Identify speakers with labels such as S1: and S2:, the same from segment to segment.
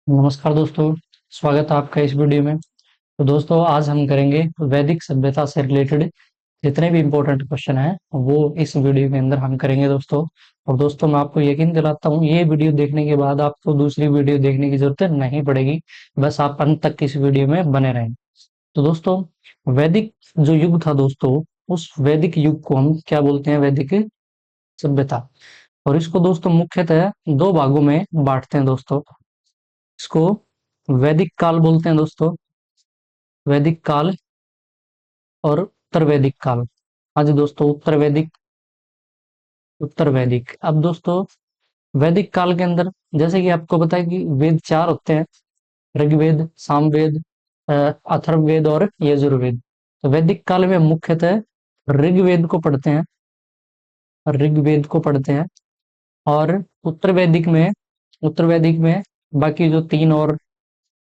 S1: नमस्कार दोस्तों, स्वागत है आपका इस वीडियो में। तो दोस्तों आज हम करेंगे वैदिक सभ्यता से रिलेटेड जितने भी इम्पोर्टेंट क्वेश्चन हैं वो इस वीडियो के अंदर हम करेंगे दोस्तों। और दोस्तों मैं आपको यकीन दिलाता हूँ ये वीडियो देखने के बाद आपको दूसरी वीडियो देखने की जरूरत नहीं पड़ेगी। बस आप अंत तक इस वीडियो में बने रहें। तो दोस्तों वैदिक जो युग था दोस्तों, उस वैदिक युग को हम क्या बोलते हैं? वैदिक सभ्यता। और इसको दोस्तों मुख्यतः दो भागों में बांटते हैं दोस्तों। इसको वैदिक काल बोलते हैं दोस्तों, वैदिक काल और उत्तर वैदिक काल। हाँ जी दोस्तों, उत्तर वैदिक, उत्तर वैदिक। अब दोस्तों वैदिक काल के अंदर जैसे कि आपको पता है कि वेद चार होते हैं: ऋग्वेद, सामवेद, अथर्ववेद और यजुर्वेद। तो वैदिक काल में मुख्यतः ऋग्वेद को पढ़ते हैं, ऋग्वेद को पढ़ते हैं। और उत्तर वैदिक में, उत्तर वैदिक में बाकी जो तीन और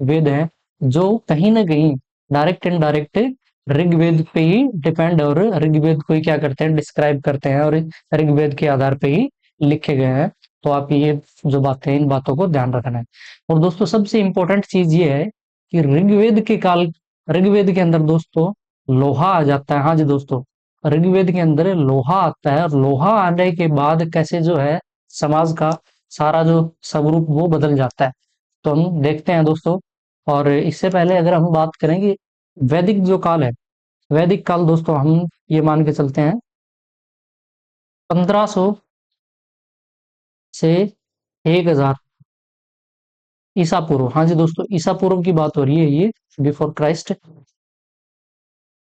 S1: वेद हैं, जो कहीं न कहीं डायरेक्ट एंड डायरेक्ट ऋग्वेद पे ही डिपेंड और ऋग्वेद को ही क्या करते हैं? डिस्क्राइब करते हैं और ऋग्वेद के आधार पे ही लिखे गए हैं। तो आप ये जो बातें हैं, इन बातों को ध्यान रखना है। और दोस्तों सबसे इम्पोर्टेंट चीज़ ये है कि ऋग्वेद के अंदर दोस्तों लोहा आ जाता है। हाँ जी दोस्तों, ऋग्वेद के अंदर लोहा आता है और लोहा आने के बाद कैसे जो है समाज का सारा जो स्वरूप वो बदल जाता है। तो हम देखते हैं दोस्तों। और इससे पहले अगर हम बात करें कि वैदिक जो काल है, वैदिक काल दोस्तों हम ये मान के चलते हैं 1500 से 1000 ईसा पूर्व। हाँ जी दोस्तों, ईसा पूर्व की बात हो रही है ये, बिफोर क्राइस्ट।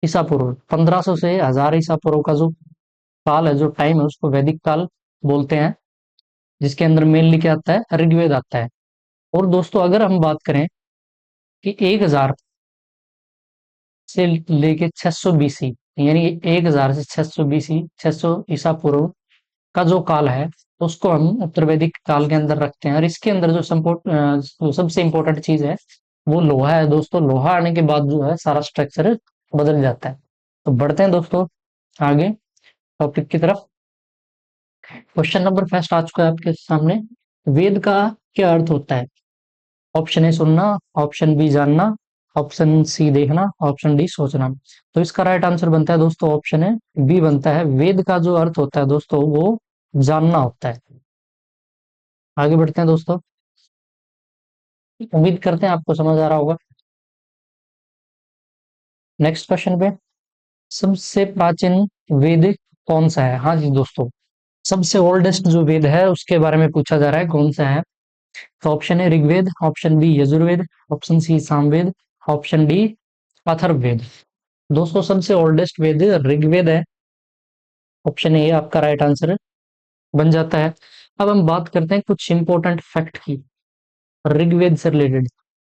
S1: ईसा पूर्व 1500 से 1000 ईसा पूर्व का जो काल है, जो टाइम है, उसको वैदिक काल बोलते हैं। जिसके अंदर मेनली क्या आता है? ऋग्वेद आता है। और दोस्तों अगर हम बात करें कि 1000 से लेके 600 बीसी, यानी 1000 से 600 बीसी, 600 ईसा पूर्व का जो काल है, उसको हम उत्तर वैदिक काल के अंदर रखते हैं। और इसके अंदर जो सबसे इम्पोर्टेंट चीज है वो लोहा है दोस्तों। लोहा आने के बाद जो है सारा स्ट्रक्चर बदल जाता है। तो बढ़ते हैं दोस्तों आगे टॉपिक की तरफ। क्वेश्चन नंबर फर्स्ट आ चुका है आपके सामने। वेद का क्या अर्थ होता है? ऑप्शन ए सुनना, ऑप्शन बी जानना, ऑप्शन सी देखना, ऑप्शन डी सोचना। तो इसका राइट आंसर बनता है दोस्तों ऑप्शन है बी बनता है। वेद का जो अर्थ होता है दोस्तों वो जानना होता है। आगे बढ़ते हैं दोस्तों। उम्मीद करते हैं आपको समझ आ रहा होगा। नेक्स्ट क्वेश्चन पे, सबसे प्राचीन वेद कौन सा है? हाँ जी दोस्तों, सबसे ओल्डेस्ट जो वेद है उसके बारे में पूछा जा रहा है, कौन सा है? तो ऑप्शन है Rigveda, option B Yajurveda, option C Samaveda, option D Atharvaveda. दोस्तों सबसे ओल्डेस्ट वेद ऋग्वेद है। ऑप्शन ए आपका राइट आंसर बन जाता है। अब हम बात करते हैं कुछ इंपॉर्टेंट फैक्ट की ऋग्वेद से रिलेटेड,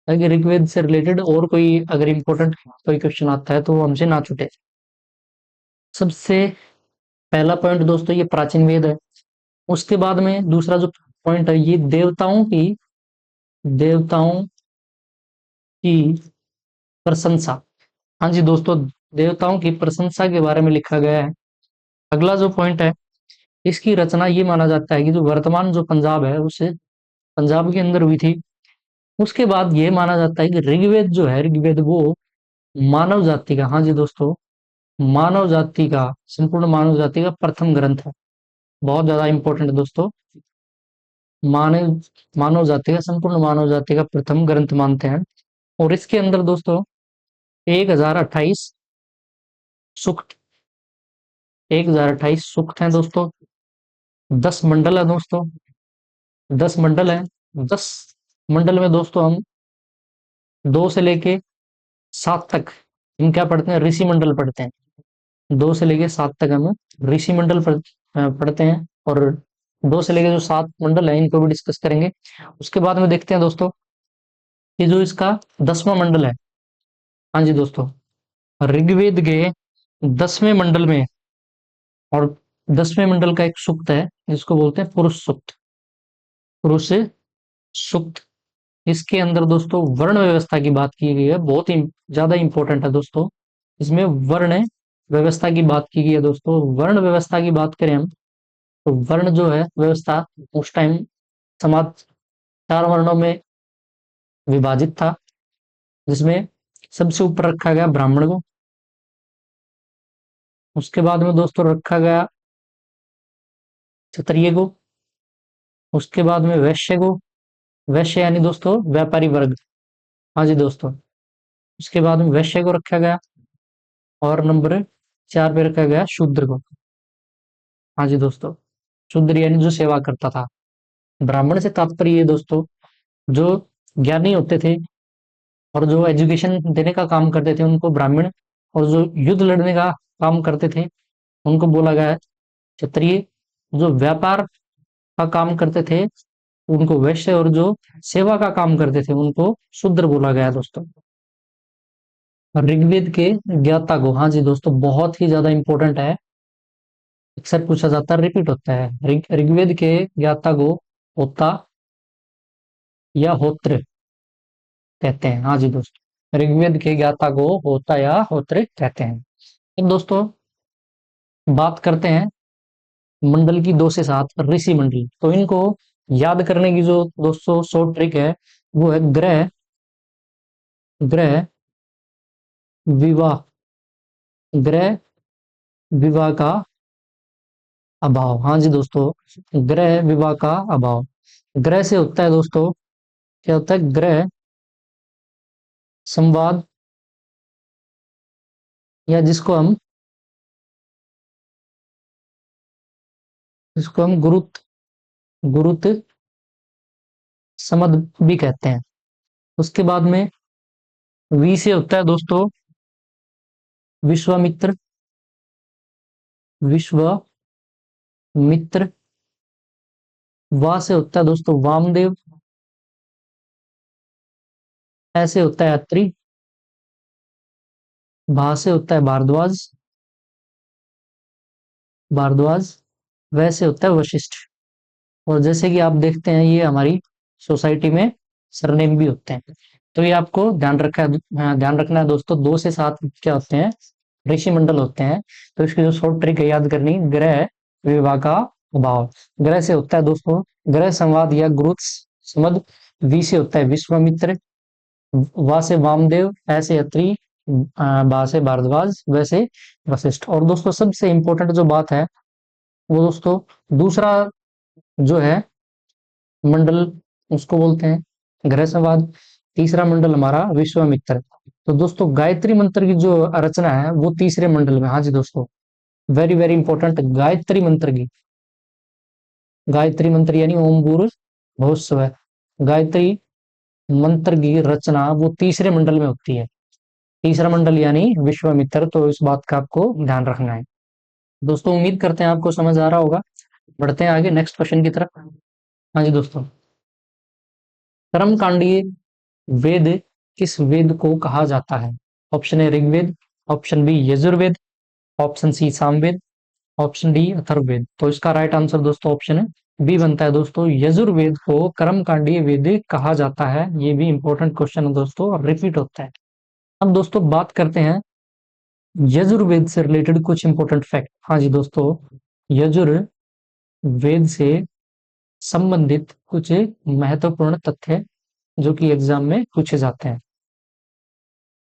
S1: ताकि ऋग्वेद से रिलेटेड और कोई अगर इंपॉर्टेंट कोई क्वेश्चन आता है तो वो हमसे ना छूटे। सबसे पहला पॉइंट दोस्तों ये प्राचीन वेद है। उसके बाद में दूसरा जो पॉइंट है ये देवताओं की प्रशंसा। हाँ जी दोस्तों, देवताओं की प्रशंसा के बारे में लिखा गया है। अगला जो पॉइंट है, इसकी रचना ये माना जाता है कि जो वर्तमान जो पंजाब है उसे पंजाब के अंदर हुई थी। उसके बाद ये माना जाता है कि ऋग्वेद जो है, ऋग्वेद वो मानव जाति का, हाँ जी दोस्तों, मानव जाति का, संपूर्ण मानव जाति का प्रथम ग्रंथ है। बहुत ज्यादा इंपॉर्टेंट है दोस्तों। मानव मानव जाति का, संपूर्ण मानव जाति का प्रथम ग्रंथ मानते हैं। और इसके अंदर दोस्तों 1028 सूक्त, 1028 सूक्त हैं दोस्तों। 10 मंडल है दोस्तों, 10 मंडल है। 10 मंडल में दोस्तों हम 2 से लेके 7 तक हम क्या पढ़ते हैं? ऋषि मंडल पढ़ते हैं। 2 से लेके 7 तक हम ऋषि मंडल पढ़ते हैं। और 2 से लेके जो 7 मंडल है इनको भी डिस्कस करेंगे। उसके बाद में देखते हैं दोस्तों कि जो इसका 10वां मंडल है, हाँ जी दोस्तों, ऋग्वेद के 10वें मंडल में, और 10वें मंडल का एक सूक्त है जिसको बोलते हैं पुरुष सूक्त, पुरुष सूक्त। इसके अंदर दोस्तों वर्ण व्यवस्था की बात की गई है, बहुत ही ज्यादा इंपॉर्टेंट है दोस्तों। इसमें वर्ण व्यवस्था की बात की गई है दोस्तों। वर्ण व्यवस्था की बात करें हम, तो वर्ण जो है व्यवस्था उस टाइम समाज 4 वर्णों में विभाजित था, जिसमें सबसे ऊपर रखा गया ब्राह्मण को, उसके बाद में दोस्तों रखा गया क्षत्रिय को, उसके बाद में वैश्य को, वैश्य यानी दोस्तों व्यापारी वर्ग, हाँ जी दोस्तों, उसके बाद में वैश्य को रखा गया, और नंबर 4 पे रखा गया शूद्र को, हाँ जी दोस्तों, शूद्र यानी जो सेवा करता था। ब्राह्मण से तात्पर्य ये दोस्तों, जो ज्ञानी होते थे और जो एजुकेशन देने का काम करते थे उनको ब्राह्मण, और जो युद्ध लड़ने का काम करते थे उनको बोला गया है क्षत्रिय, जो व्यापार का काम करते थे उनको वैश्य, और जो सेवा का काम करते थे उनको शूद्र बोला गया है दोस्तों। ऋग्वेद के ज्ञाता को, हाँ जी दोस्तों, बहुत ही ज्यादा इंपॉर्टेंट है, अक्सर पूछा जाता है, रिपीट होता है। ऋग्वेद के ज्ञाता को होता या होत्र कहते हैं, हाँ जी दोस्तों, ऋग्वेद के ज्ञाता को होता या होत्र कहते हैं। अब दोस्तों बात करते हैं मंडल की 2 से 7 ऋषि मंडल, तो इनको याद करने की जो दोस्तों शॉर्ट ट्रिक है वो है ग्रह, ग्रह विवाह, ग्रह विवाह का अभाव, हाँ जी दोस्तों, ग्रह विवाह का अभाव। ग्रह से होता है दोस्तों, क्या होता है, ग्रह संवाद, या जिसको हम गुरुत समद भी कहते हैं। उसके बाद में वी से होता है दोस्तों विश्वामित्र, विश्वामित्र, वा से होता है दोस्तों वामदेव, ऐसे होता है अत्रि, भा से होता है भारद्वाज, भारद्वाज, वैसे होता है वशिष्ठ। और जैसे कि आप देखते हैं ये हमारी सोसाइटी में सरनेम भी होते हैं, तो ये आपको ध्यान रखना है दोस्तों। 2 से 7 क्या होते हैं, ऋषि मंडल होते हैं। तो इसकी जो शॉर्ट ट्रिक है याद करनी, ग्रह विवाह का अभाव, ग्रह से होता है दोस्तों ग्रह संवाद या गुरुत समद, वी से होता है विश्वामित्र, वा से वामदेव, ऐसे अत्रि, बा से भारद्वाज, वैसे वशिष्ठ। और दोस्तों सबसे इंपॉर्टेंट जो बात है वो दोस्तों दूसरा जो है मंडल, उसको बोलते हैं ग्रह संवाद, तीसरा मंडल हमारा विश्वामित्र। तो दोस्तों गायत्री मंत्र की जो रचना है वो तीसरे मंडल में, हाँ जी दोस्तों, वेरी वेरी इंपॉर्टेंट, गायत्री मंत्र यानी ओम भूर भुव स्व, गायत्री मंत्र की रचना वो तीसरे मंडल में होती है, तीसरा मंडल यानी विश्वामित्र। तो इस बात का आपको ध्यान रखना है दोस्तों। उम्मीद करते हैं आपको समझ आ रहा होगा। बढ़ते हैं आगे नेक्स्ट क्वेश्चन की तरफ। हाँ जी दोस्तों, कर्मकांडीय वेद किस वेद को कहा जाता है? Option A Rigveda, option B Yajurveda, option C Samaveda, option D Atharvaveda. तो इसका राइट आंसर दोस्तों ऑप्शन बी बनता है दोस्तों, यजुर्वेद को कर्मकांडीय वेद कहा जाता है। ये भी इंपॉर्टेंट क्वेश्चन है दोस्तों और रिपीट होता है। अब दोस्तों बात करते हैं यजुर्वेद से रिलेटेड कुछ इंपॉर्टेंट फैक्ट। हाँ जी दोस्तों, यजुर्वेद से संबंधित कुछ महत्वपूर्ण तथ्य जो कि एग्जाम में पूछे जाते हैं।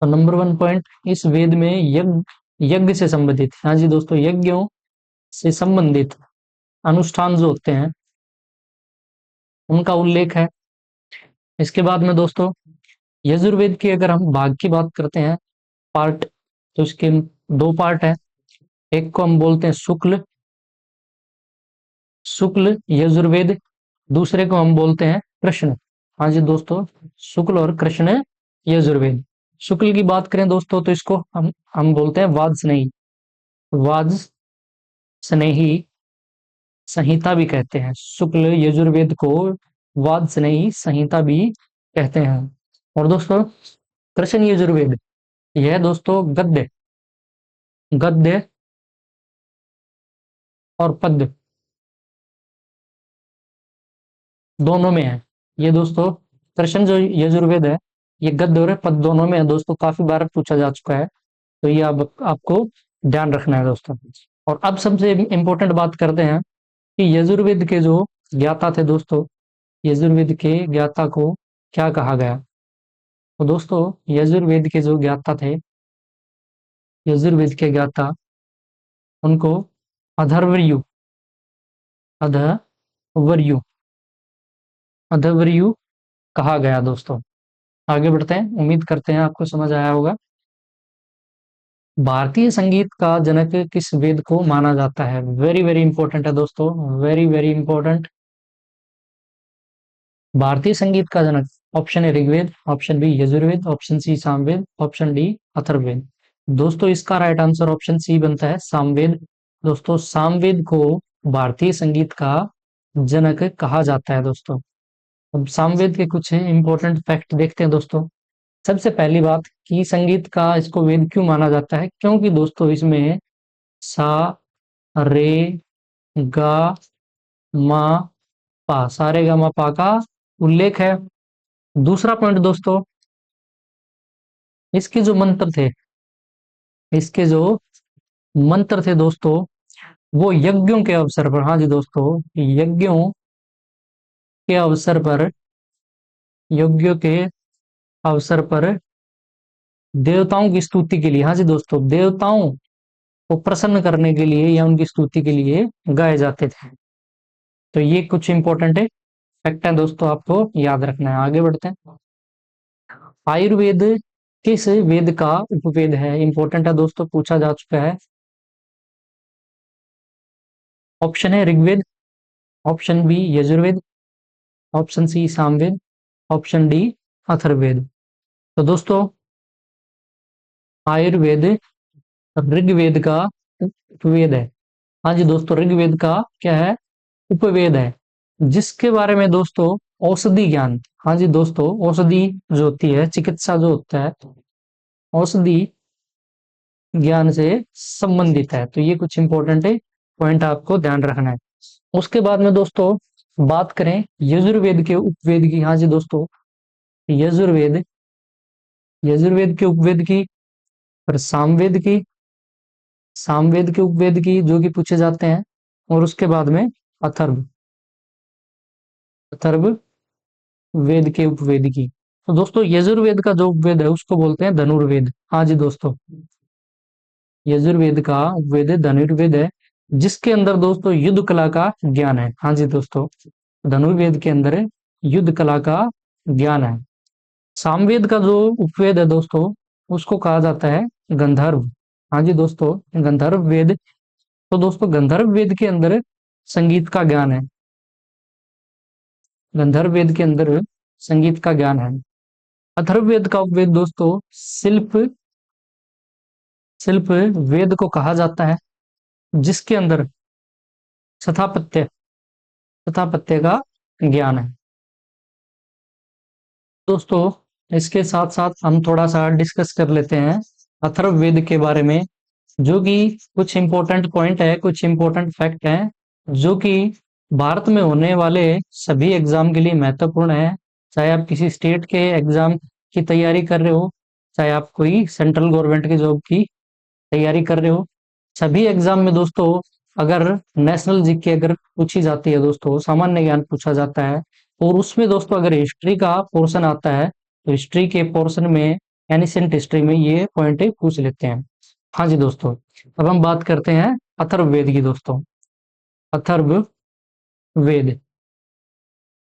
S1: तो नंबर 1 पॉइंट, इस वेद में यज्ञ यज्ञ से संबंधित, हाँ जी दोस्तों, यज्ञों से संबंधित अनुष्ठान जो होते हैं उनका उल्लेख है। इसके बाद में दोस्तों यजुर्वेद की अगर हम भाग की बात करते हैं, पार्ट, तो इसके 2 पार्ट है। एक को हम बोलते हैं शुक्ल शुक्ल यजुर्वेद, दूसरे को हम बोलते हैं कृष्ण। हाँ जी दोस्तों, शुक्ल और कृष्ण यजुर्वेद। शुक्ल की बात करें दोस्तों तो इसको हम बोलते हैं वाज स्नेही संहिता भी कहते हैं। शुक्ल यजुर्वेद को वाद स्नेही संहिता भी कहते हैं। और दोस्तों कृष्ण यजुर्वेद, यह दोस्तों गद्य गद्य और पद्य दोनों में है। ये दोस्तों कृष्ण जो यजुर्वेद है ये गद्य और पद्य दोनों में है दोस्तों, काफी बार पूछा जा चुका है, तो ये आपको ध्यान रखना है दोस्तों। और अब सबसे इम्पोर्टेंट बात करते हैं कि यजुर्वेद के जो ज्ञाता थे दोस्तों, यजुर्वेद के ज्ञाता को क्या कहा गया? तो दोस्तों यजुर्वेद के जो ज्ञाता थे, यजुर्वेद के ज्ञाता, उनको अथर्वयु, अथर्वयु, अथर्वयु कहा गया दोस्तों। आगे बढ़ते हैं, उम्मीद करते हैं आपको समझ आया होगा। भारतीय संगीत का जनक किस वेद को माना जाता है? वेरी वेरी इंपॉर्टेंट है दोस्तों, वेरी वेरी इंपॉर्टेंट। भारतीय संगीत का जनक, option A Rigveda, option B Yajurveda, option C Samaveda, option D Atharvaveda. दोस्तों इसका राइट आंसर ऑप्शन सी बनता है, सामवेद। दोस्तों सामवेद को भारतीय संगीत का जनक कहा जाता है दोस्तों। अब सामवेद के कुछ इंपॉर्टेंट फैक्ट देखते हैं दोस्तों। सबसे पहली बात कि संगीत का इसको वेद क्यों माना जाता है, क्योंकि दोस्तों इसमें सा, रे, गा, मा, पा, सारे गा मा पा का उल्लेख है। दूसरा पॉइंट दोस्तों, इसके जो मंत्र थे, इसके जो मंत्र थे दोस्तों, वो यज्ञों के अवसर पर, हाँ जी दोस्तों, यज्ञों के अवसर पर, यज्ञों के अवसर पर देवताओं की स्तुति के लिए, हाँ जी दोस्तों, देवताओं को प्रसन्न करने के लिए या उनकी स्तुति के लिए गाए जाते थे। तो ये कुछ इंपॉर्टेंट है फैक्ट है दोस्तों, आपको याद रखना है। आगे बढ़ते हैं। आयुर्वेद किस वेद का उपवेद है? इंपॉर्टेंट है दोस्तों, पूछा जा चुका है। ऑप्शन है Rigveda, option B Yajurveda, option C Samaveda, option D Atharvaveda. तो दोस्तों आयुर्वेद ऋग्वेद का उपवेद है। हाँ जी दोस्तों, ऋग्वेद का क्या है? उपवेद है, जिसके बारे में दोस्तों औषधि ज्ञान, हाँ जी दोस्तों, औषधि जो होती है, चिकित्सा जो होता है, औषधि ज्ञान से संबंधित है। तो ये कुछ इंपॉर्टेंट है पॉइंट, आपको ध्यान रखना है। उसके बाद में दोस्तों बात करें यजुर्वेद के उपवेद की, हाँ जी दोस्तों, यजुर्वेद, यजुर्वेद के उपवेद की, और सामवेद की, सामवेद के उपवेद की जो कि पूछे जाते हैं, और उसके बाद में अथर्व, अथर्व वेद के उपवेद की। तो दोस्तों यजुर्वेद का जो उपवेद है उसको बोलते हैं धनुर्वेद। हाँ जी दोस्तों, यजुर्वेद का उपवेद धनुर्वेद है, जिसके अंदर दोस्तों युद्ध कला का ज्ञान है। हाँ जी दोस्तों, धनुर्वेद के अंदर युद्ध कला का ज्ञान है। सामवेद का जो उपवेद है दोस्तों, उसको कहा जाता है गंधर्व। हाँ जी दोस्तों, गंधर्व वेद। तो दोस्तों गंधर्व वेद के अंदर संगीत का ज्ञान है, गंधर्व वेद के अंदर संगीत का ज्ञान है। अथर्ववेद का उपवेद दोस्तों शिल्प, शिल्प वेद को कहा जाता है, जिसके अंदर स्थापत्य, स्थापत्य का ज्ञान है। दोस्तों इसके साथ साथ हम थोड़ा सा डिस्कस कर लेते हैं अथर्ववेद के बारे में, जो कि कुछ इंपॉर्टेंट पॉइंट है, कुछ इंपॉर्टेंट फैक्ट है, जो कि भारत में होने वाले सभी एग्जाम के लिए महत्वपूर्ण है। चाहे आप किसी स्टेट के एग्जाम की तैयारी कर रहे हो, चाहे आप कोई सेंट्रल गवर्नमेंट की जॉब की तैयारी कर रहे हो, सभी एग्जाम में दोस्तों अगर नेशनल जीके अगर पूछी जाती है दोस्तों, सामान्य ज्ञान पूछा जाता है, और उसमें दोस्तों अगर हिस्ट्री का पोर्शन आता है, तो हिस्ट्री के पोर्शन में, एनिसेंट हिस्ट्री में ये पॉइंट पूछ लेते हैं। हाँ जी दोस्तों, अब हम बात करते हैं अथर्ववेद की दोस्तों। अथर्ववेद,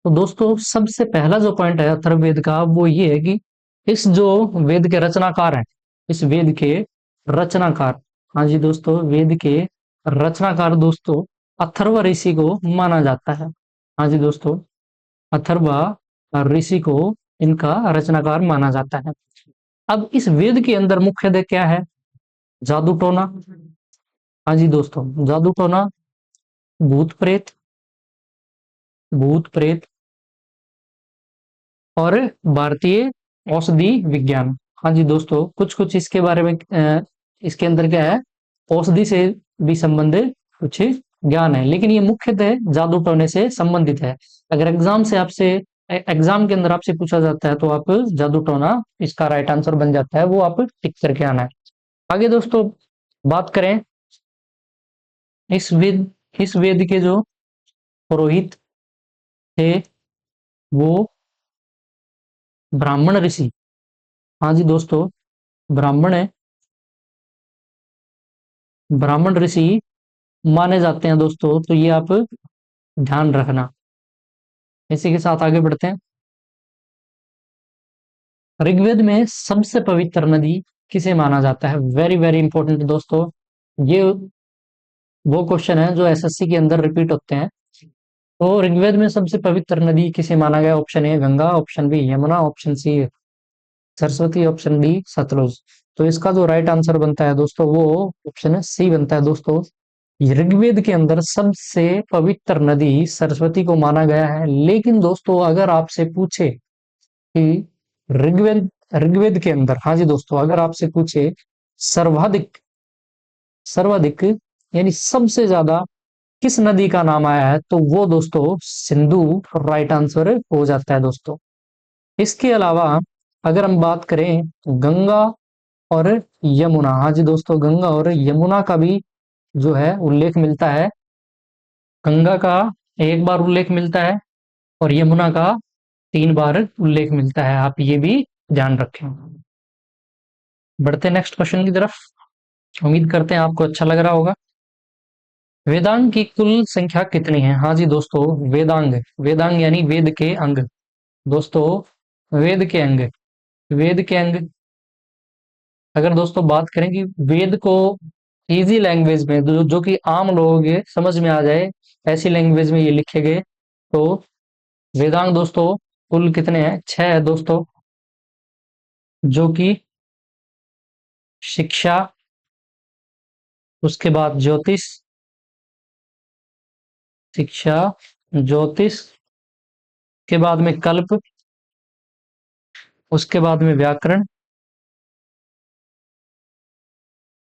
S1: तो दोस्तों सबसे पहला जो पॉइंट है अथर्ववेद का, वो ये है कि इस जो वेद के रचनाकार हैं, इस वेद के रचनाकार, हाँ जी दोस्तों, वेद के रचनाकार दोस्तों अथर्व ऋषि को माना जाता है। हाँ जी दोस्तों, अथर्व ऋषि को इनका रचनाकार माना जाता है। अब इस वेद के अंदर मुख्यतः क्या है? जादू टोना, हाँ जी दोस्तों, जादू टोना, भूत प्रेत, भूत प्रेत, और भारतीय औषधि विज्ञान। हाँ जी दोस्तों, कुछ कुछ इसके बारे में इसके अंदर क्या है, औषधि से भी संबंधित कुछ ज्ञान है, लेकिन ये मुख्यतः जादू टोने से संबंधित है। अगर एग्जाम से आपसे, एग्जाम के अंदर आपसे पूछा जाता है, तो आप जादू टोना इसका राइट आंसर बन जाता है, वो आप टिक करके आना है। आगे दोस्तों बात करें इस वेद के जो पुरोहित थे, वो ब्राह्मण ऋषि, हाँ जी दोस्तों, ब्राह्मण है, ब्राह्मण ऋषि माने जाते हैं दोस्तों, तो ये आप ध्यान रखना। इसी के साथ आगे बढ़ते हैं। ऋग्वेद में सबसे पवित्र नदी किसे माना जाता है? वेरी वेरी इंपॉर्टेंट दोस्तों, ये वो क्वेश्चन है जो एसएससी के अंदर रिपीट होते हैं। तो ऋग्वेद में सबसे पवित्र नदी किसे माना गया? Option A Ganga, option B Yamuna, option C Saraswati, option D Sutlej. तो इसका जो राइट आंसर बनता है दोस्तों, वो ऑप्शन सी बनता है दोस्तों। ऋग्वेद के अंदर सबसे पवित्र नदी सरस्वती को माना गया है। लेकिन दोस्तों अगर आपसे पूछे कि ऋग्वेद ऋग्वेद के अंदर, हाँ जी दोस्तों, अगर आपसे पूछे सर्वाधिक सर्वाधिक यानी सबसे ज्यादा किस नदी का नाम आया है, तो वो दोस्तों सिंधु राइट आंसर हो जाता है दोस्तों। इसके अलावा अगर हम बात करें गंगा और यमुना, हाँ जी दोस्तों, गंगा और यमुना का भी जो है उल्लेख मिलता है। गंगा का एक बार उल्लेख मिलता है और यमुना का 3 बार उल्लेख मिलता है, आप ये भी ध्यान रखें। बढ़ते नेक्स्ट क्वेश्चन की तरफ। उम्मीद करते हैं आपको अच्छा लग रहा होगा। वेदांग की कुल संख्या कितनी है? हाँ जी दोस्तों, वेदांग, वेदांग यानी वेद के अंग दोस्तों, वेद के अंग, वेद के अंग। अगर दोस्तों बात करें कि वेद को इजी लैंग्वेज में, जो कि आम लोगों के समझ में आ जाए, ऐसी लैंग्वेज में ये लिखे गए, तो वेदांग दोस्तों कुल कितने हैं? 6 है दोस्तों, जो कि शिक्षा, उसके बाद ज्योतिष, शिक्षा, ज्योतिष के बाद में कल्प, उसके बाद में व्याकरण,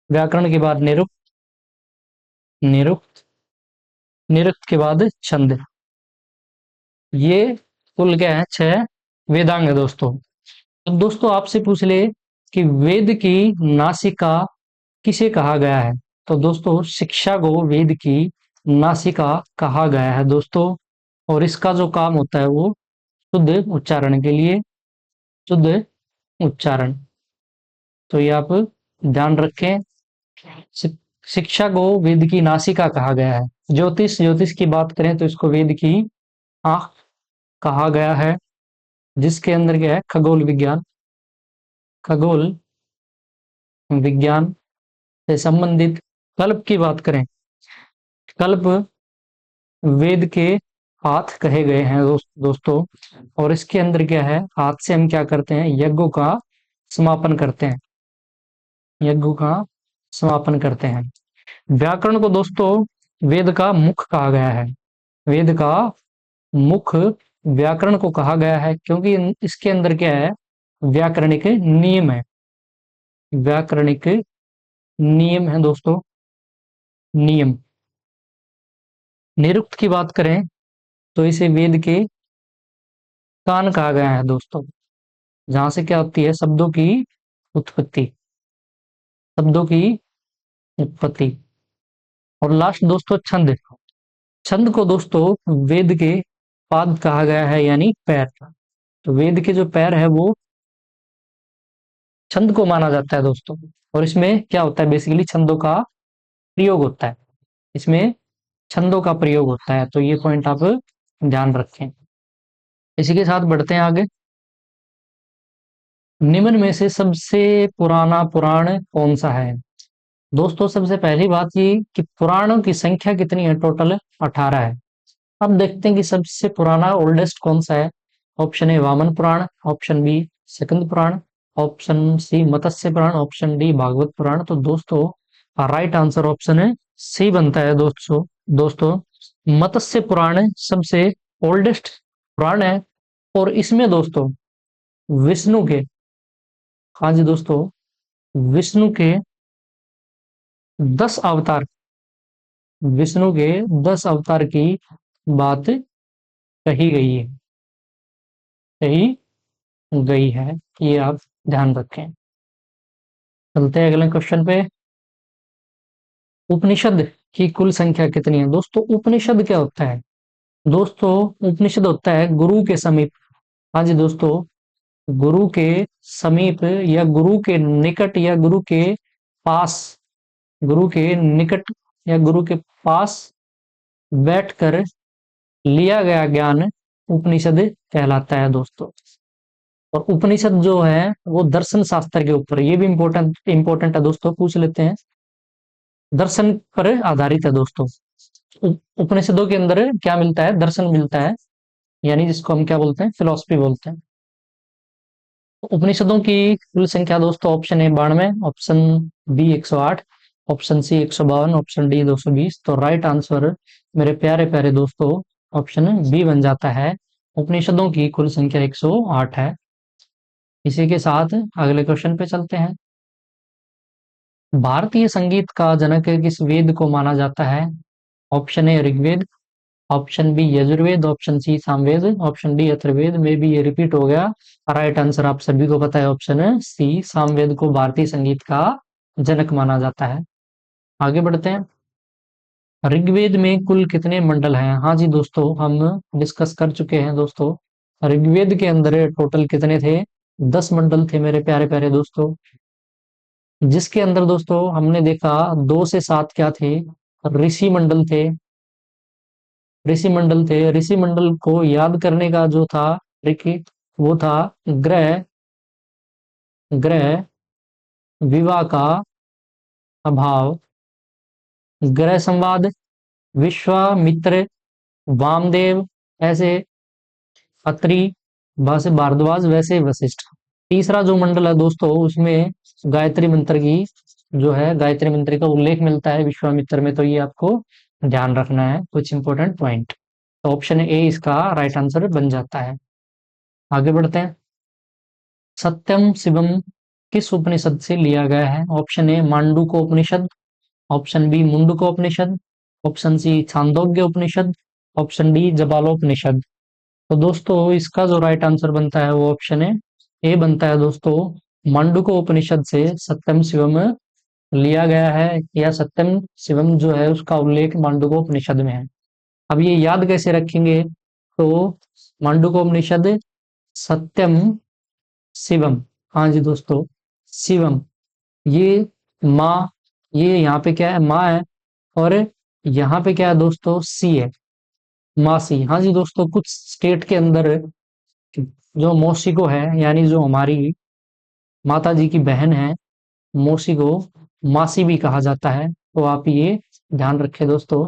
S1: व्याकरण के बाद निरुक्त, निरुक्त, निरुक्त के बाद छंद। ये कुल क्या है? 6 वेदांग है दोस्तों। तो दोस्तों आपसे पूछ ले कि वेद की नासिका किसे कहा गया है, तो दोस्तों शिक्षा को वेद की नासिका कहा गया है दोस्तों। और इसका जो काम होता है वो शुद्ध उच्चारण के लिए, शुद्ध उच्चारण। तो ये आप ध्यान रखें। शिक्षा को वेद की नासिका कहा गया है। ज्योतिष, ज्योतिष की बात करें तो इसको वेद की आंख कहा गया है, जिसके अंदर क्या है? खगोल विज्ञान, खगोल विज्ञान से संबंधित। कल्प की बात करें, कल्प वेद के हाथ कहे गए हैं दोस्तों। और इसके अंदर क्या है? हाथ से हम क्या करते हैं? यज्ञों का समापन करते हैं, यज्ञों का समापन करते हैं। व्याकरण को दोस्तों वेद का मुख कहा गया है, वेद का मुख व्याकरण को कहा गया है, क्योंकि इसके अंदर क्या है? व्याकरणिक नियम है, व्याकरणिक नियम है दोस्तों, नियम। निरुक्त की बात करें तो इसे वेद के कान कहा गया है दोस्तों, जहां से क्या होती है? शब्दों की उत्पत्ति, शब्दों की उत्पत्ति। और लास्ट दोस्तों छंद, छंद को दोस्तों वेद के पाद कहा गया है, यानी पैर। तो वेद के जो पैर है वो छंद को माना जाता है दोस्तों। और इसमें क्या होता है? बेसिकली छंदों का प्रयोग होता है, इसमें छंदों का प्रयोग होता है। तो ये पॉइंट आप ध्यान रखें। इसी के साथ बढ़ते हैं आगे। निम्न में से सबसे पुराना पुराण कौन सा है? दोस्तों सबसे पहली बात ये कि पुराणों की संख्या कितनी है? टोटल 18 है। अब देखते हैं कि सबसे पुराना ओल्डेस्ट कौन सा है। Option A Vamana Purana, option B Skanda Purana, option C Matsya Purana, option D Bhagavata Purana. तो दोस्तों राइट आंसर ऑप्शन है सी बनता है दोस्तों। दोस्तों मत्स्य पुराण सबसे ओल्डेस्ट पुराण है। और इसमें दोस्तों विष्णु के, हाँ जी दोस्तों, विष्णु के 10 अवतार, विष्णु के 10 अवतार की बात कही गई है, कही गई है, ये आप ध्यान रखें। चलते हैं अगले क्वेश्चन पे। उपनिषद की कुल संख्या कितनी है? दोस्तों उपनिषद क्या होता है? दोस्तों उपनिषद होता है गुरु के समीप, हाँ जी दोस्तों, गुरु के समीप या गुरु के निकट या गुरु के पास, गुरु के निकट या गुरु के पास बैठकर लिया गया ज्ञान उपनिषद कहलाता है दोस्तों। और उपनिषद जो है वो दर्शन शास्त्र के ऊपर, ये भी इंपॉर्टेंट है दोस्तों, पूछ लेते हैं। दर्शन पर आधारित है दोस्तों। उपनिषदों के अंदर क्या मिलता है? दर्शन मिलता है, यानी जिसको हम क्या बोलते हैं? फिलॉसफी बोलते हैं। उपनिषदों की कुल संख्या दोस्तों, option A 92, option B 108, option C 152, option D 220। तो राइट आंसर मेरे प्यारे प्यारे दोस्तों ऑप्शन बी बन जाता है। उपनिषदों की कुल संख्या 108 है। इसी के साथ अगले क्वेश्चन पे चलते हैं। भारतीय संगीत का जनक किस वेद को माना जाता है? Option A Rigveda, option B Yajurveda, option C Samaveda, option D Atharvaveda. में भी ये रिपीट हो गया। राइट आंसर आप सभी को पता है, ऑप्शन सी सामवेद को भारतीय संगीत का जनक माना जाता है। आगे बढ़ते हैं। ऋग्वेद में कुल कितने मंडल हैं? हाँ जी दोस्तों, हम डिस्कस कर चुके हैं दोस्तों। ऋग्वेद के अंदर टोटल कितने थे? 10 मंडल थे मेरे प्यारे प्यारे दोस्तों। जिसके अंदर दोस्तों हमने देखा 2 से 7 क्या थे? ऋषि मंडल थे। ऋषि मंडल थे। ऋषि मंडल को याद करने का जो था ट्रिक, वो था ग्रह ग्रह विवाह का अभाव, ग्रह संवाद, विश्वामित्र, वामदेव, ऐसे अत्रि, वैसे भारद्वाज, वैसे वशिष्ठ। तीसरा जो मंडल है दोस्तों उसमें गायत्री मंत्र की जो है गायत्री मंत्र का उल्लेख मिलता है विश्वामित्र में। तो ये आपको ध्यान रखना है, कुछ इंपॉर्टेंट पॉइंट। तो ऑप्शन ए इसका राइट आंसर बन जाता है। आगे बढ़ते हैं। सत्यम शिवम किस उपनिषद से लिया गया है? Option A Mandukya Upanishad, option B Mundukya Upanishad, option C Chandogya Upanishad, option D Jabalopanishad. तो दोस्तों इसका जो राइट आंसर बनता है वो ऑप्शन ए बनता है दोस्तों। मांडूक्य उपनिषद से सत्यम शिवम लिया गया है, या सत्यम शिवम जो है उसका उल्लेख मांडूक्य उपनिषद में है। अब ये याद कैसे रखेंगे? तो मांडूक्य उपनिषद सत्यम शिवम, हाँ जी दोस्तों, शिवम, ये माँ, ये यहाँ पे क्या है? माँ है। और यहाँ पे क्या है दोस्तों? सी है, मासी। हाँ जी दोस्तों, कुछ स्टेट के अंदर जो मौसी को है, यानी जो हमारी माता जी की बहन है, मौसी को मासी भी कहा जाता है। तो आप ये ध्यान रखें दोस्तों,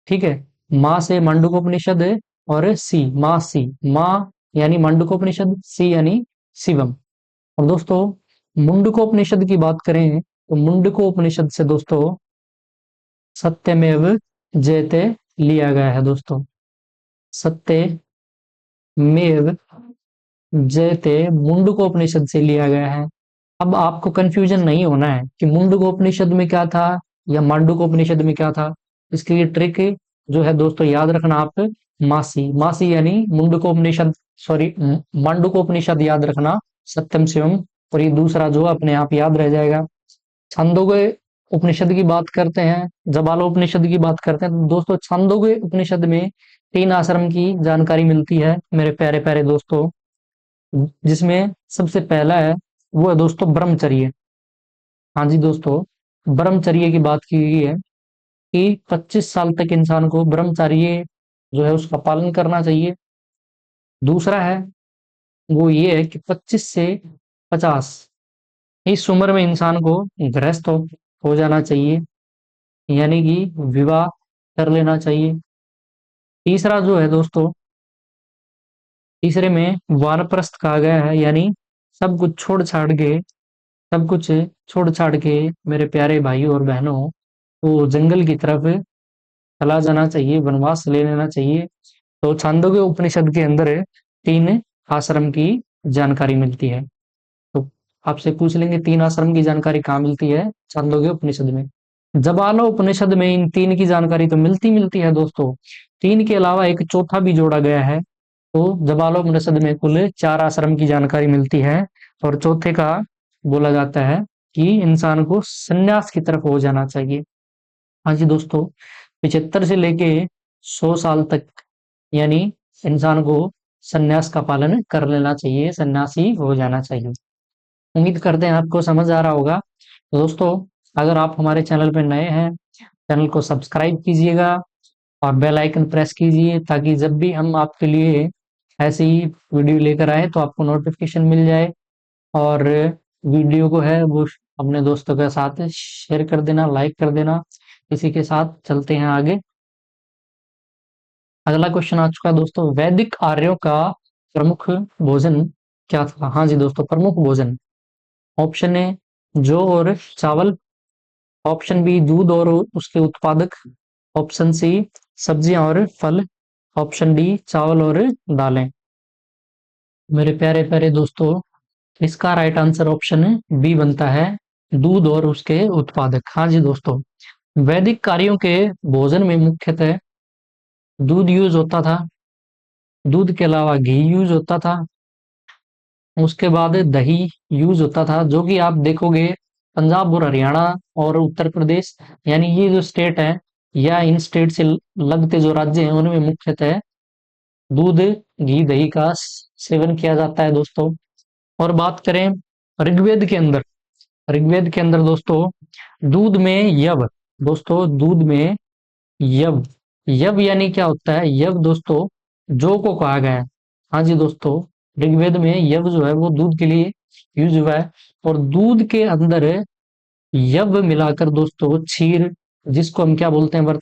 S1: ठीक है। माँ से मांडूक्योपनिषद, और सी माँ, सी माँ यानी मांडूक्योपनिषद, सी यानी शिवम। और दोस्तों मुंडकोपनिषद की बात करें तो मुंडकोपनिषद से दोस्तों सत्यमेव जयते लिया गया है दोस्तों। सत्यमेव जयते मुंडकोपनिषद से लिया गया है। अब आपको कंफ्यूजन नहीं होना है कि मुंडकोपनिषद में क्या था या मांडूकोपनिषद में क्या था। इसके लिए ट्रिक जो है दोस्तों याद रखना आप, मासी, मासी यानी मुंडकोपनिषद, सॉरी मांडूकोपनिषद याद रखना, सत्यम शिवम। और ये दूसरा जो अपने आप याद रह जाएगा। छंदोग्य उपनिषद की बात करते हैं, जबालोपनिषद की बात करते हैं, तो दोस्तों छंदोग्य उपनिषद में 3 आश्रम की जानकारी मिलती है मेरे प्यारे प्यारे दोस्तों। जिसमें सबसे पहला है वो है दोस्तों ब्रह्मचर्य। हाँ जी दोस्तों, ब्रह्मचर्य की बात की गई है कि 25 साल तक इंसान को ब्रह्मचर्य जो है उसका पालन करना चाहिए। दूसरा है वो ये है कि 25 से 50 इस उम्र में इंसान को गृहस्थ हो जाना चाहिए, यानी कि विवाह कर लेना चाहिए। तीसरा जो है दोस्तों, तीसरे में वानप्रस्थ कहा गया है, यानी सब कुछ छोड़ छाड़ के, सब कुछ छोड़ छाड़ के मेरे प्यारे भाइयों और बहनों को जंगल की तरफ चला जाना चाहिए, वनवास ले लेना चाहिए। तो छांदोग्य उपनिषद के अंदर 3 आश्रम की जानकारी मिलती है। तो आपसे पूछ लेंगे 3 आश्रम की जानकारी कहाँ मिलती है? छांदोग्य उपनिषद में। जबालो उपनिषद में इन 3 की जानकारी तो मिलती है दोस्तों। 3 के अलावा एक चौथा भी जोड़ा गया है। तो जबालो उपनिषद में कुल 4 आश्रम की जानकारी मिलती है, और चौथे का बोला जाता है कि इंसान को संन्यास की तरफ हो जाना चाहिए। हाँ जी दोस्तों, 75 से लेके 100 साल तक, यानी इंसान को सन्यास का पालन कर लेना चाहिए, सन्यासी हो जाना चाहिए। उम्मीद करते हैं आपको समझ आ रहा होगा। तो दोस्तों, अगर आप हमारे चैनल पर नए हैं, चैनल को सब्सक्राइब कीजिएगा और बेल आइकन प्रेस कीजिए, ताकि जब भी हम आपके लिए ऐसी ही वीडियो लेकर आए तो आपको नोटिफिकेशन मिल जाए। और वीडियो को है वो अपने दोस्तों के साथ शेयर कर देना, लाइक कर देना। इसी के साथ चलते हैं आगे। अगला क्वेश्चन आ चुका है दोस्तों, वैदिक आर्यों का प्रमुख भोजन क्या था? हाँ जी दोस्तों, प्रमुख भोजन। ऑप्शन ए जौ और चावल, ऑप्शन बी दूध और उसके उत्पादक, ऑप्शन सी सब्जियां और फल, ऑप्शन डी चावल और दालें। मेरे प्यारे प्यारे दोस्तों, इसका राइट आंसर ऑप्शन बी बनता है, दूध और उसके उत्पादक। हाँ जी दोस्तों, वैदिक कार्यों के भोजन में मुख्यतः दूध यूज होता था, दूध के अलावा घी यूज होता था, उसके बाद दही यूज होता था, जो कि आप देखोगे पंजाब और हरियाणा और उत्तर प्रदेश, यानी ये जो स्टेट है या इन स्टेट से लगते जो राज्य हैं उनमें मुख्यतः दूध, घी, दही का सेवन किया जाता है दोस्तों। और बात करें ऋग्वेद के अंदर, ऋग्वेद के अंदर दोस्तों दूध में यव, दोस्तों दूध में यव, यव यानी क्या होता है? यव दोस्तों जौ को कहा गया है। हाँ जी दोस्तों, ऋग्वेद में यव जो है वो दूध के लिए यूज हुआ है। और दूध के अंदर यव मिलाकर दोस्तों क्षीर, जिसको हम क्या बोलते हैं,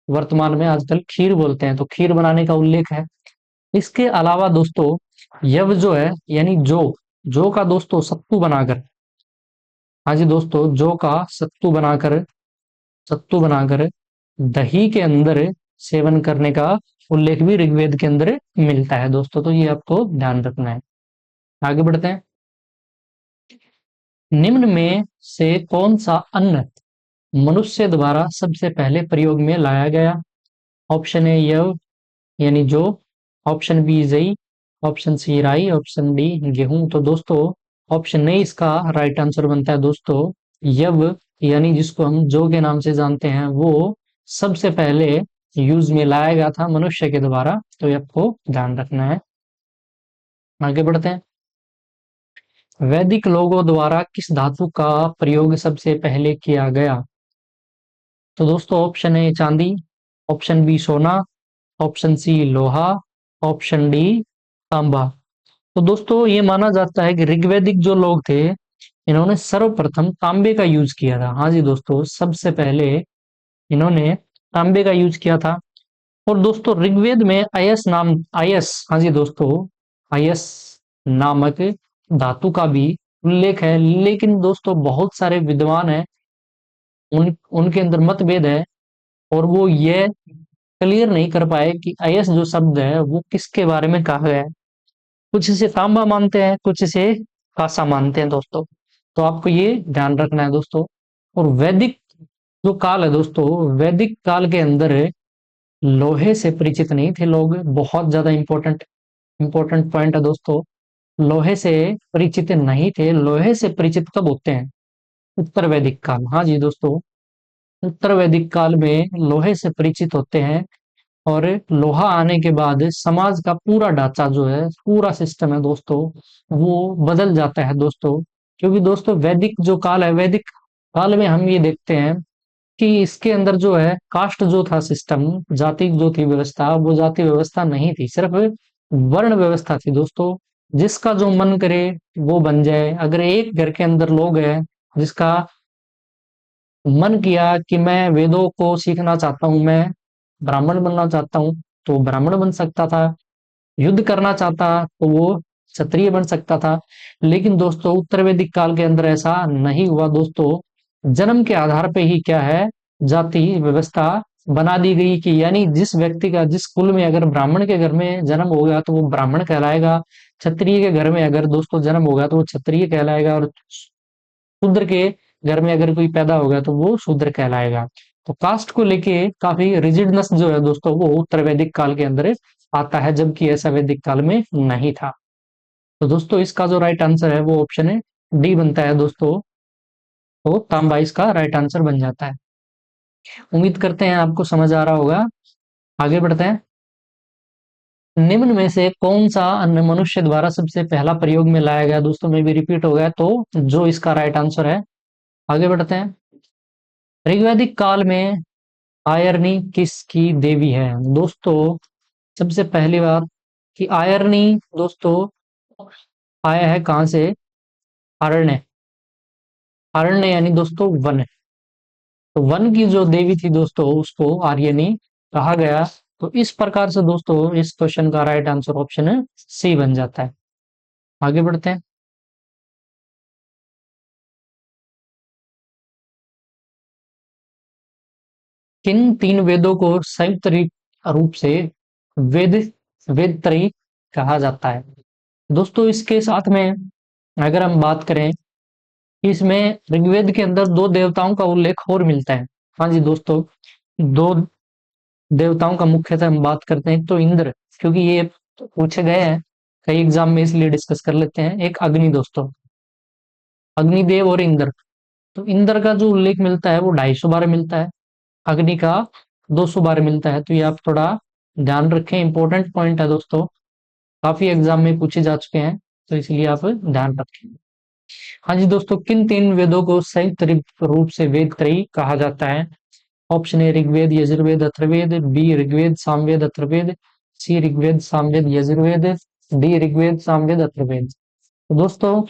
S1: वर्तमान में आजकल खीर बोलते हैं, तो खीर बनाने का उल्लेख है। इसके अलावा दोस्तों यव जो है यानी जौ का दोस्तों सत्तू बनाकर, हाँ जी दोस्तों, जौ का सत्तू बनाकर दही के अंदर सेवन करने का उल्लेख भी ऋग्वेद के अंदर मिलता है दोस्तों, तो ये आपको ध्यान रखना है। आगे बढ़ते हैं। निम्न में से कौन सा अन्न मनुष्य द्वारा सबसे पहले प्रयोग में लाया गया? ऑप्शन ए यव यानी जौ, ऑप्शन बी जई, ऑप्शन सी राई, ऑप्शन डी गेहूं। तो दोस्तों ऑप्शन ए इसका राइट आंसर बनता है दोस्तों, यव यानी जिसको हम जौ के नाम से जानते हैं, वो सबसे पहले यूज में लाया गया था मनुष्य के द्वारा, तो ये आपको ध्यान रखना है। आगे बढ़ते हैं। वैदिक लोगों द्वारा किस धातु का प्रयोग सबसे पहले किया गया? तो दोस्तों ऑप्शन ए चांदी, ऑप्शन बी सोना, ऑप्शन सी लोहा, ऑप्शन डी तांबा। तो दोस्तों ये माना जाता है कि ऋग्वैदिक जो लोग थे, इन्होंने सर्वप्रथम तांबे का यूज किया था। हाँ जी दोस्तों, सबसे पहले इन्होंने तांबे का यूज किया था। और दोस्तों ऋग्वेद में अयस, हाँ जी दोस्तों, अयस नामक धातु का भी उल्लेख है, लेकिन दोस्तों बहुत सारे विद्वान हैं, उनके अंदर मतभेद है, और वो ये क्लियर नहीं कर पाए कि अयस जो शब्द है वो किसके बारे में कहा गया है। कुछ इसे तांबा मानते हैं, कुछ इसे कांसा मानते हैं दोस्तों, तो आपको ये ध्यान रखना है दोस्तों। और वैदिक जो काल है दोस्तों, वैदिक काल के अंदर लोहे से परिचित नहीं थे लोग, बहुत ज्यादा इंपॉर्टेंट इंपॉर्टेंट पॉइंट है दोस्तों। लोहे से परिचित नहीं थे, लोहे से परिचित कब होते हैं? उत्तर वैदिक काल। हाँ जी दोस्तों, उत्तर वैदिक काल में लोहे से परिचित होते हैं। और लोहा आने के बाद समाज का पूरा ढांचा जो है, पूरा सिस्टम है दोस्तों, वो बदल जाता है दोस्तों। क्योंकि दोस्तों वैदिक जो काल है, वैदिक काल में हम ये देखते हैं कि इसके अंदर जो है कास्ट जो था सिस्टम, जाति जो थी व्यवस्था, वो जाति व्यवस्था नहीं थी, सिर्फ वर्ण व्यवस्था थी दोस्तों। जिसका जो मन करे वो बन जाए। अगर एक घर के अंदर लोग हैं जिसका मन किया कि मैं वेदों को सीखना चाहता हूँ, मैं ब्राह्मण बनना चाहता हूँ, तो ब्राह्मण बन सकता था। युद्ध करना चाहता तो वो क्षत्रिय बन सकता था। लेकिन दोस्तों उत्तर वैदिक काल के अंदर ऐसा नहीं हुआ दोस्तों। जन्म के आधार पे ही क्या है, जाति व्यवस्था बना दी गई कि यानी जिस व्यक्ति का, जिस कुल में अगर ब्राह्मण के घर में जन्म हो गया तो वो ब्राह्मण कहलाएगा, क्षत्रिय के घर में अगर दोस्तों जन्म होगा तो वो क्षत्रिय कहलाएगा, और शूद्र के घर में अगर कोई पैदा होगा तो वो शूद्र कहलाएगा। तो कास्ट को लेके काफी रिजिडनेस जो है दोस्तों, वो उत्तर वैदिक काल के अंदर आता है, जबकि ऐसा वैदिक काल में नहीं था। तो दोस्तों इसका जो राइट आंसर है वो ऑप्शन है डी बनता है दोस्तों, तो तांबा इसका राइट आंसर बन जाता है। उम्मीद करते हैं आपको समझ आ रहा होगा। आगे बढ़ते हैं। निम्न में से कौन सा अन्न मनुष्य द्वारा सबसे पहला प्रयोग में लाया गया? दोस्तों में भी रिपीट हो गया, तो जो इसका राइट आंसर है। आगे बढ़ते हैं। ऋग्वैदिक काल में आयरनी किसकी देवी है? दोस्तों सबसे पहली बात कि आयरनी दोस्तों आया है कहां से? अरण्य। अरण्य यानी दोस्तों वन। तो वन की जो देवी थी दोस्तों उसको आर्यनी कहा गया। तो इस प्रकार से दोस्तों इस क्वेश्चन का राइट आंसर ऑप्शन है सी बन जाता है। आगे बढ़ते हैं। किन तीन वेदों को संयुक्त रूप से वेद वेद त्रयी कहा जाता है? दोस्तों इसके साथ में अगर हम बात करें, इसमें ऋग्वेद के अंदर दो देवताओं का उल्लेख और मिलता है। हाँ जी दोस्तों, दो देवताओं का मुख्यतः हम बात करते हैं। एक तो इंद्र, क्योंकि ये पूछे गए हैं कई एग्जाम में, इसलिए डिस्कस कर लेते हैं। एक अग्नि दोस्तों, अग्निदेव और इंद्र। तो इंद्र का जो उल्लेख मिलता है वो 250 बार मिलता है, अग्नि का 200 बार मिलता है। तो ये आप थोड़ा ध्यान रखें, इंपॉर्टेंट पॉइंट है दोस्तों, काफी एग्जाम में पूछे जा चुके हैं, तो इसलिए आप ध्यान रखें। हाँ जी दोस्तों, किन तीन वेदों को संयुक्त रूप से वेद त्रयी कहा जाता है? Option A Rigveda Yajurveda Atharvaveda, B Rigveda Samaveda Atharvaveda, C Rigveda Samaveda Yajurveda, D Rigveda Samaveda Atharvaveda. तो दोस्तों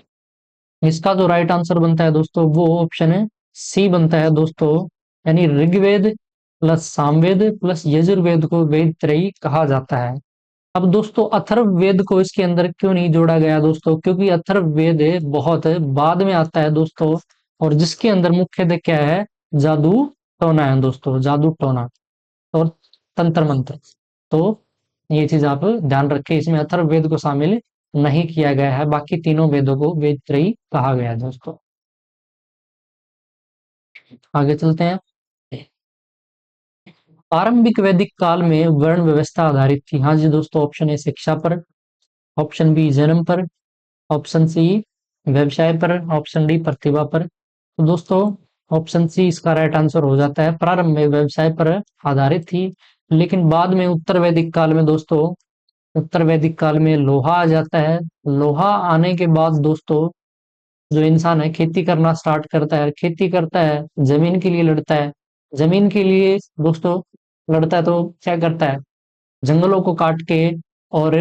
S1: इसका जो राइट आंसर बनता है दोस्तों वो ऑप्शन है सी बनता है दोस्तों, यानी ऋग्वेद प्लस सामवेद प्लस यजुर्वेद को वेद त्रयी कहा जाता है। अब दोस्तों अथर्ववेद को इसके अंदर क्यों नहीं जोड़ा गया दोस्तों? क्योंकि अथर्ववेद बहुत बाद में आता है दोस्तों, और जिसके अंदर मुख्यतः क्या है? जादू टोना है दोस्तों, जादू टोना और तंत्र मंत्र। तो ये चीज आप ध्यान रखें, इसमें अथर्ववेद को शामिल नहीं किया गया है, बाकी तीनों वेदों को वेद त्रयी कहा गया है दोस्तों। आगे चलते हैं। आरंभिक वैदिक काल में वर्ण व्यवस्था आधारित थी। हाँ जी दोस्तों, ऑप्शन ए शिक्षा पर, ऑप्शन बी जन्म पर, ऑप्शन सी व्यवसाय पर, ऑप्शन डी प्रतिभा पर। तो दोस्तों ऑप्शन सी इसका राइट आंसर हो जाता है, प्रारंभ में व्यवसाय पर आधारित थी, लेकिन बाद में उत्तर वैदिक काल में दोस्तों, उत्तर वैदिक काल में लोहा आ जाता है। लोहा आने के बाद दोस्तों जो इंसान है खेती करना स्टार्ट करता है, खेती करता है, जमीन के लिए लड़ता है। जमीन के लिए दोस्तों लड़ता है तो क्या करता है? जंगलों को काट के और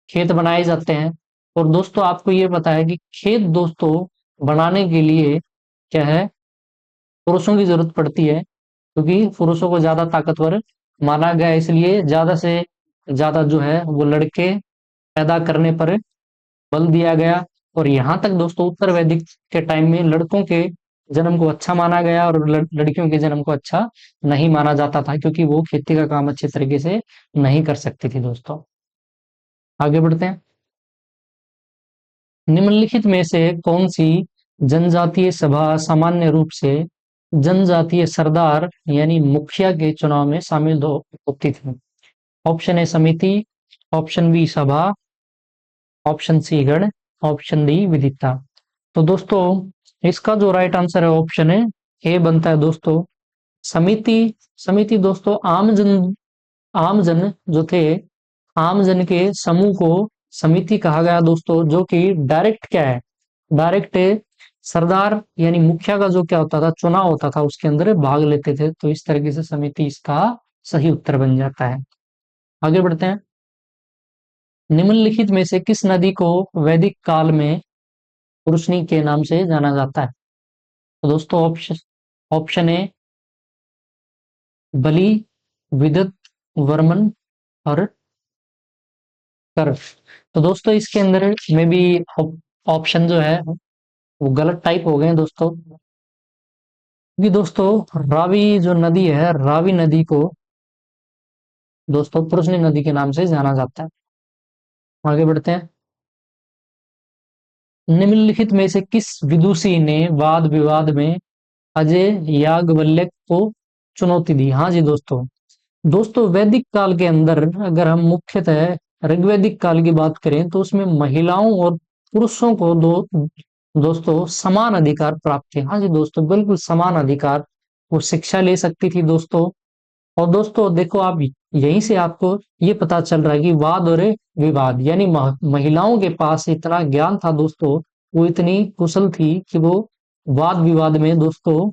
S1: खेत बनाए जाते हैं। और दोस्तों आपको ये पता है कि खेत दोस्तों बनाने के लिए क्या है? पुरुषों की जरूरत पड़ती है, क्योंकि पुरुषों को ज्यादा ताकतवर माना गया है, इसलिए ज्यादा से ज्यादा जो है वो लड़के पैदा करने पर बल दिया गया। और यहाँ तक दोस्तों उत्तर वैदिक के टाइम में लड़कों के जन्म को अच्छा माना गया और लड़कियों के जन्म को अच्छा नहीं माना जाता था, क्योंकि वो खेती का काम अच्छे तरीके से नहीं कर सकती थी दोस्तों। आगे बढ़ते हैं। निम्नलिखित में से कौन सी जनजातीय सभा सामान्य रूप से जनजातीय सरदार यानी मुखिया के चुनाव में शामिल होती थी? ऑप्शन ए समिति, ऑप्शन बी सभा, ऑप्शन सी गण, ऑप्शन डी विदिता। तो दोस्तों इसका जो राइट आंसर है ऑप्शन है ए बनता है दोस्तों, समिति। समिति दोस्तों आमजन जो थे, आमजन के समूह को समिति कहा गया दोस्तों, जो कि डायरेक्ट क्या है? डायरेक्ट सरदार यानी मुखिया का जो क्या होता था, चुनाव होता था, उसके अंदर भाग लेते थे। तो इस तरीके से समिति इसका सही उत्तर बन जाता है। आगे बढ़ते हैं। निम्नलिखित में से किस नदी को वैदिक काल में पुरुषनी के नाम से जाना जाता है? तो दोस्तों ऑप्शन ऑप्शन ए बलि, विदत, वर्मन और कर। तो दोस्तों इसके अंदर में भी ऑप्शन जो है वो गलत टाइप हो गए हैं दोस्तों, क्योंकि दोस्तों रावी जो नदी है, रावी नदी को दोस्तों पुरुषनी नदी के नाम से जाना जाता है। आगे बढ़ते हैं। निम्नलिखित में से किस विदुषी ने वाद विवाद में अजय याज्ञवल्क्य को चुनौती दी? हाँ जी दोस्तों, दोस्तों वैदिक काल के अंदर अगर हम मुख्यतः ऋग्वैदिक काल की बात करें तो उसमें महिलाओं और पुरुषों को दोस्तों समान अधिकार प्राप्त थे। हाँ जी दोस्तों, बिल्कुल समान अधिकार। वो शिक्षा ले सकती थी दोस्तों। और दोस्तों देखो आप यहीं से आपको ये पता चल रहा है कि वाद और विवाद, यानी महिलाओं के पास इतना ज्ञान था दोस्तों, वो इतनी कुशल थी कि वो वाद विवाद में दोस्तों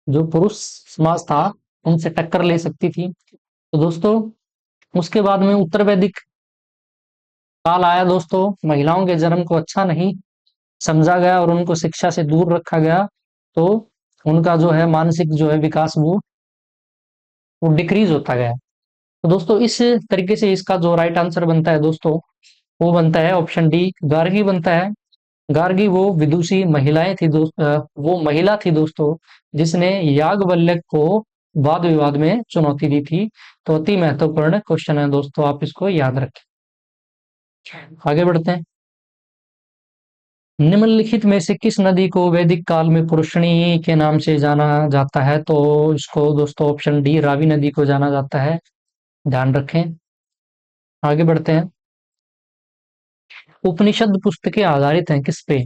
S1: जो पुरुष समाज था उनसे टक्कर ले सकती थी। तो दोस्तों उसके बाद में उत्तर वैदिक काल आया दोस्तों, महिलाओं के जन्म को अच्छा नहीं समझा गया और उनको शिक्षा से दूर रखा गया। तो उनका जो है मानसिक जो है विकास वो डिक्रीज होता गया। तो दोस्तों इस तरीके से इसका जो राइट आंसर बनता है दोस्तों, वो बनता है ऑप्शन डी, गार्गी बनता है। गार्गी वो विदुषी महिलाएं थी वो महिला थी दोस्तों, जिसने याज्ञवल्क्य को वाद विवाद में चुनौती दी थी। तो अति महत्वपूर्ण क्वेश्चन है दोस्तों, आप इसको याद रखें। आगे बढ़ते हैं। निम्नलिखित में से किस नदी को वैदिक काल में पुरुषणी के नाम से जाना जाता है? तो इसको दोस्तों ऑप्शन डी, रावी नदी को जाना जाता है, ध्यान रखें। आगे बढ़ते हैं। उपनिषद पुस्तकें आधारित हैं किस पे?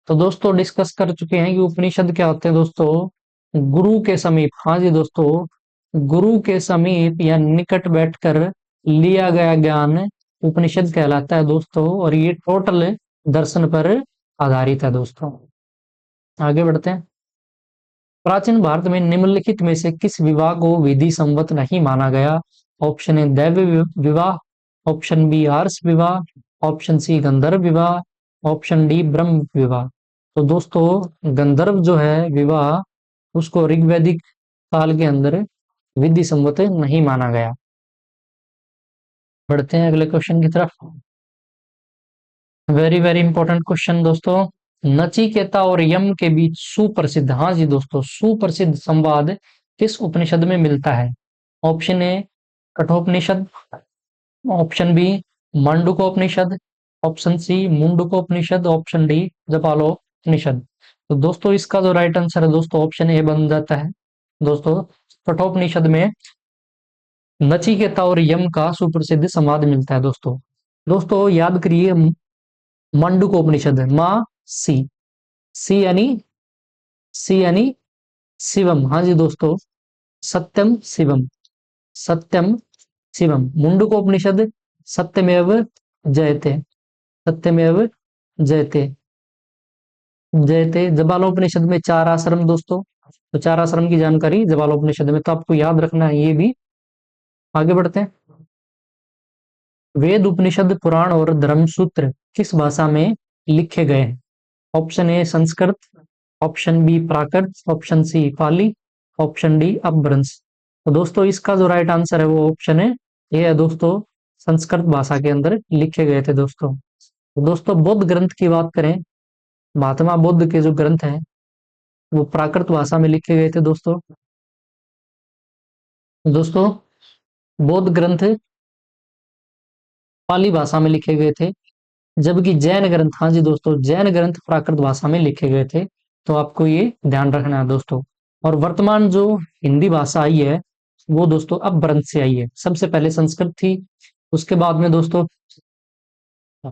S1: तो दोस्तों डिस्कस कर चुके हैं कि उपनिषद क्या होते हैं दोस्तों, गुरु के समीप, हाँ जी दोस्तों, गुरु के समीप या निकट बैठकर लिया गया ज्ञान उपनिषद कहलाता है दोस्तों, और ये टोटल दर्शन पर आधारित है दोस्तों। आगे बढ़ते हैं। प्राचीन भारत में निम्नलिखित में से किस विवाह को विधि सम्मत नहीं माना गया? ऑप्शन ए दैव विवाह, ऑप्शन बी आर्ष विवाह, ऑप्शन सी गंधर्व विवाह, ऑप्शन डी ब्रह्म विवाह। तो दोस्तों गंधर्व जो है विवाह, उसको ऋग्वैदिक काल के अंदर विधि सम्मत नहीं माना गया। बढ़ते हैं अगले क्वेश्चन की तरफ। वेरी वेरी इंपॉर्टेंट क्वेश्चन दोस्तों। नचिकेता और यम के बीच सुप्रसिद्ध, हाँ जी दोस्तों, सुप्रसिद्ध संवाद किस उपनिषद में मिलता है? Option A Kathopanishad, option B Mandukopanishad, option C Mundakopanishad, option D Jabalopanishad. तो दोस्तों इसका जो राइट आंसर है दोस्तों ऑप्शन ए बन जाता है दोस्तों। कठोपनिषद में नचिकेता और यम का सुप्रसिद्ध संवाद मिलता है दोस्तों। दोस्तों याद करिए, मांडुकोपनिषद, माँ सी, सी यानी सी यानी शिवम, हाँ जी दोस्तों, सत्यम शिवम, सत्यम शिवम। मुंडकोपनिषद सत्यमेव जयते, सत्यमेव जयते, जयते। जबालोपनिषद में चार आश्रम दोस्तों, तो चार आश्रम की जानकारी जबालोपनिषद में, तो आपको याद रखना है ये भी। आगे बढ़ते हैं। वेद, उपनिषद, पुराण और धर्मसूत्र किस भाषा में लिखे गए हैं? Option A Sanskrit, option B Prakrit, option C Pali, option D Apabhramsha. तो दोस्तों इसका जो राइट आंसर है वो ऑप्शन है ये है दोस्तों, संस्कृत भाषा के अंदर लिखे गए थे दोस्तों। तो दोस्तों बौद्ध ग्रंथ की बात करें, महात्मा बुद्ध के जो ग्रंथ हैं वो प्राकृत भाषा में लिखे गए थे दोस्तों। दोस्तों बौद्ध ग्रंथ पाली भाषा में लिखे गए थे, जबकि जैन ग्रंथ, हाँ जी दोस्तों, जैन ग्रंथ प्राकृत भाषा में लिखे गए थे। तो आपको ये ध्यान रखना है दोस्तों। और वर्तमान जो हिंदी भाषा आई है वो दोस्तों अपभ्रंश से आई है। सबसे पहले संस्कृत थी, उसके बाद में दोस्तों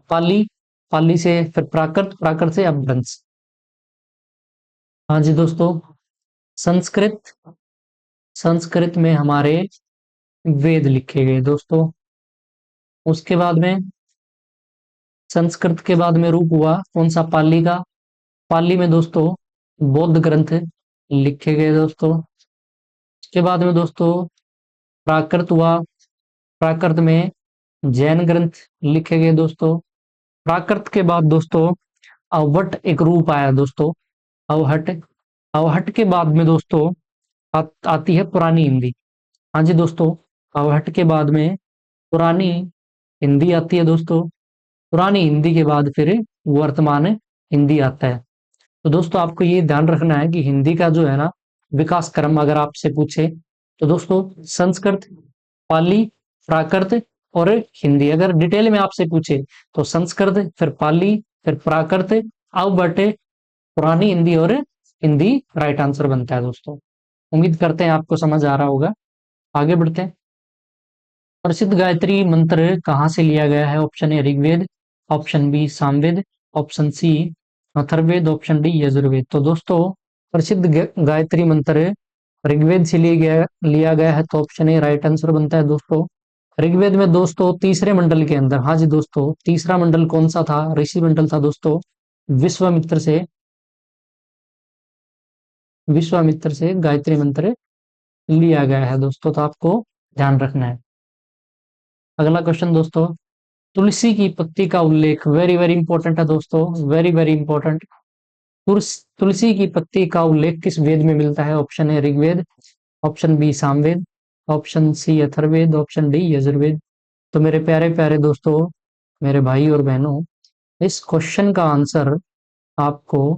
S1: पाली, पाली से फिर प्राकृत, प्राकृत से अपभ्रंश। हाँ जी दोस्तों, संस्कृत, संस्कृत में हमारे वेद लिखे गए दोस्तों। उसके बाद में संस्कृत के बाद में रूप हुआ कौन सा? पाली का। पाली में दोस्तों बौद्ध ग्रंथ लिखे गए दोस्तों। उसके बाद में दोस्तों प्राकृत हुआ, प्राकृत में जैन ग्रंथ लिखे गए दोस्तों। प्राकृत के बाद दोस्तों अवहट एक रूप आया दोस्तों, अवहट। अवहट के बाद में दोस्तों आती है पुरानी हिंदी। हाँ जी दोस्तों, अवहट के बाद में पुरानी हिंदी आती है दोस्तों। पुरानी हिंदी के बाद फिर वर्तमान हिंदी आता है। तो दोस्तों आपको ये ध्यान रखना है कि हिंदी का जो है ना विकास क्रम अगर आपसे पूछे तो दोस्तों संस्कृत, पाली, प्राकृत और हिंदी। अगर डिटेल में आपसे पूछे तो संस्कृत, फिर पाली, फिर प्राकृत, अब बटे पुरानी हिंदी और हिंदी राइट आंसर बनता है दोस्तों। उम्मीद करते हैं आपको समझ आ रहा होगा। आगे बढ़ते हैं। प्रसिद्ध गायत्री मंत्र कहाँ से लिया गया है? Option A Rigveda, option B Samaveda, option C Atharvaveda, option D Yajurveda. तो दोस्तों प्रसिद्ध गायत्री मंत्र ऋग्वेद से लिया गया है, तो ऑप्शन ए राइट आंसर बनता है दोस्तों। ऋग्वेद में दोस्तों तीसरे मंडल के अंदर, हाँ जी दोस्तों, तीसरा मंडल कौन सा था? ऋषि मंडल था दोस्तों। विश्वामित्र से विश्वामित्र से गायत्री मंत्र लिया गया है दोस्तों, तो आपको ध्यान रखना है। अगला क्वेश्चन दोस्तों, तुलसी की पत्ती का उल्लेख, वेरी वेरी इंपॉर्टेंट है दोस्तों, वेरी वेरी इंपॉर्टेंट। तुलसी की पत्ती का उल्लेख किस वेद में मिलता है? Option A Rigveda, option B Samaveda, option C Atharvaveda, option D Yajurveda. तो मेरे प्यारे प्यारे दोस्तों, मेरे भाई और बहनों, इस क्वेश्चन का आंसर आपको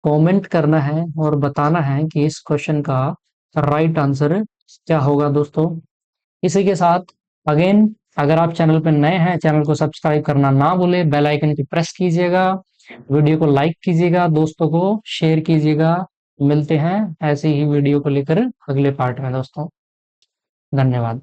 S1: कमेंट करना है और बताना है कि इस क्वेश्चन का राइट आंसर क्या होगा दोस्तों। इसी के साथ अगेन, अगर आप चैनल पर नए हैं, चैनल को सब्सक्राइब करना ना भूलें, बेल आइकन की प्रेस कीजिएगा, वीडियो को लाइक कीजिएगा, दोस्तों को शेयर कीजिएगा। मिलते हैं ऐसे ही वीडियो को लेकर अगले पार्ट में दोस्तों। धन्यवाद।